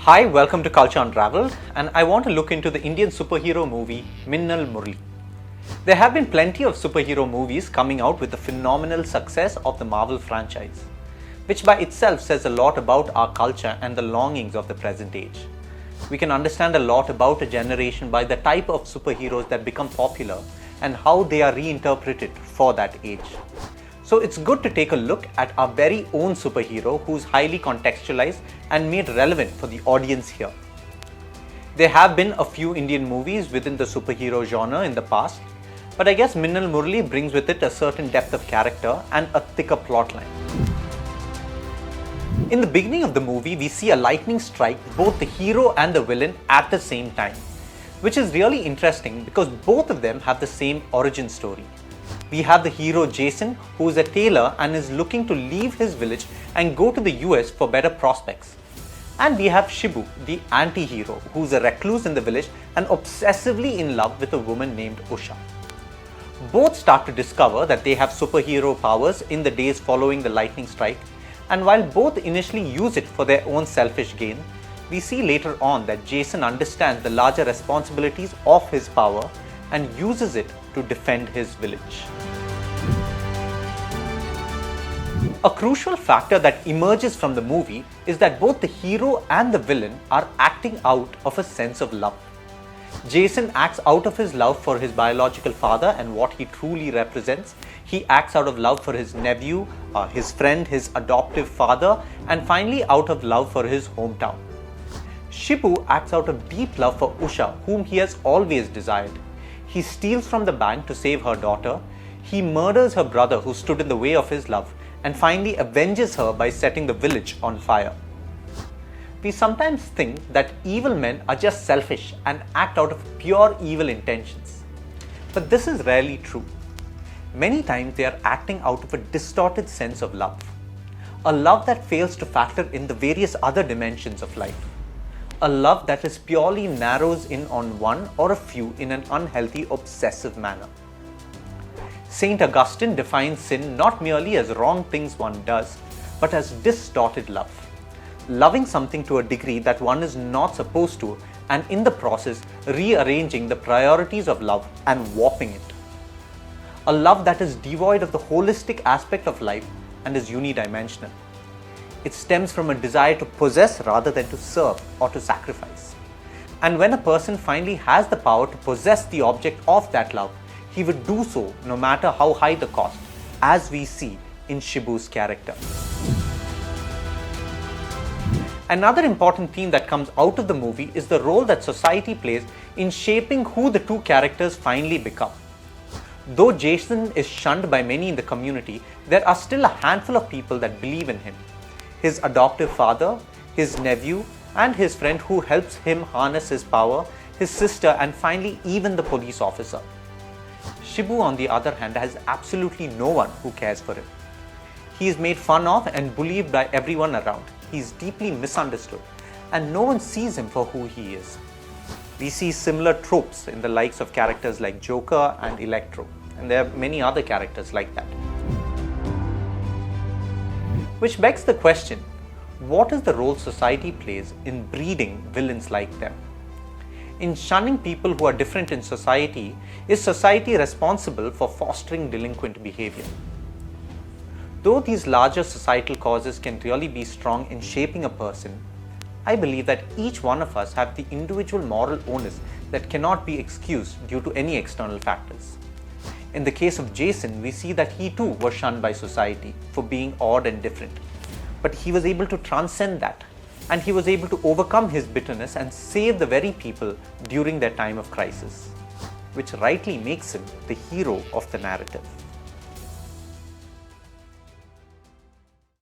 Hi, welcome to Culture Unraveled, and I want to look into the Indian superhero movie Minnal Murali. There have been plenty of superhero movies coming out with the phenomenal success of the Marvel franchise, which by itself says a lot about our culture and the longings of the present age. We can understand a lot about a generation by the type of superheroes that become popular and how they are reinterpreted for that age. So it's good to take a look at our very own superhero who's highly contextualized and made relevant for the audience here. There have been a few Indian movies within the superhero genre in the past, but I guess Minnal Murali brings with it a certain depth of character and a thicker plotline. In the beginning of the movie, we see a lightning strike both the hero and the villain at the same time, which is really interesting because both of them have the same origin story. We have the hero Jason, who is a tailor and is looking to leave his village and go to the US for better prospects. And we have Shibu, the anti-hero, who is a recluse in the village and obsessively in love with a woman named Usha. Both start to discover that they have superhero powers in the days following the lightning strike, and while both initially use it for their own selfish gain, we see later on that Jason understands the larger responsibilities of his power and uses it to defend his village. A crucial factor that emerges from the movie is that both the hero and the villain are acting out of a sense of love. Jason acts out of his love for his biological father and what he truly represents. He acts out of love for his nephew, his friend, his adoptive father, and finally out of love for his hometown. Shibu acts out of deep love for Usha, whom he has always desired. He steals from the bank to save her daughter, he murders her brother who stood in the way of his love, and finally avenges her by setting the village on fire. We sometimes think that evil men are just selfish and act out of pure evil intentions. But this is rarely true. Many times they are acting out of a distorted sense of love. A love that fails to factor in the various other dimensions of life. A love that is purely narrows in on one or a few in an unhealthy, obsessive manner. Saint Augustine defines sin not merely as wrong things one does, but as distorted love. Loving something to a degree that one is not supposed to, and in the process, rearranging the priorities of love and warping it. A love that is devoid of the holistic aspect of life and is unidimensional. It stems from a desire to possess rather than to serve or to sacrifice. And when a person finally has the power to possess the object of that love, he would do so no matter how high the cost, as we see in Shibu's character. Another important theme that comes out of the movie is the role that society plays in shaping who the two characters finally become. Though Jason is shunned by many in the community, there are still a handful of people that believe in him. His adoptive father, his nephew, and his friend who helps him harness his power, his sister, and finally even the police officer. Shibu, on the other hand, has absolutely no one who cares for him. He is made fun of and bullied by everyone around. He is deeply misunderstood, and no one sees him for who he is. We see similar tropes in the likes of characters like Joker and Electro, and there are many other characters like that. Which begs the question, what is the role society plays in breeding villains like them? In shunning people who are different in society, is society responsible for fostering delinquent behavior? Though these larger societal causes can really be strong in shaping a person, I believe that each one of us have the individual moral onus that cannot be excused due to any external factors. In the case of Jason, we see that he too was shunned by society for being odd and different. But he was able to transcend that, and he was able to overcome his bitterness and save the very people during their time of crisis, which rightly makes him the hero of the narrative.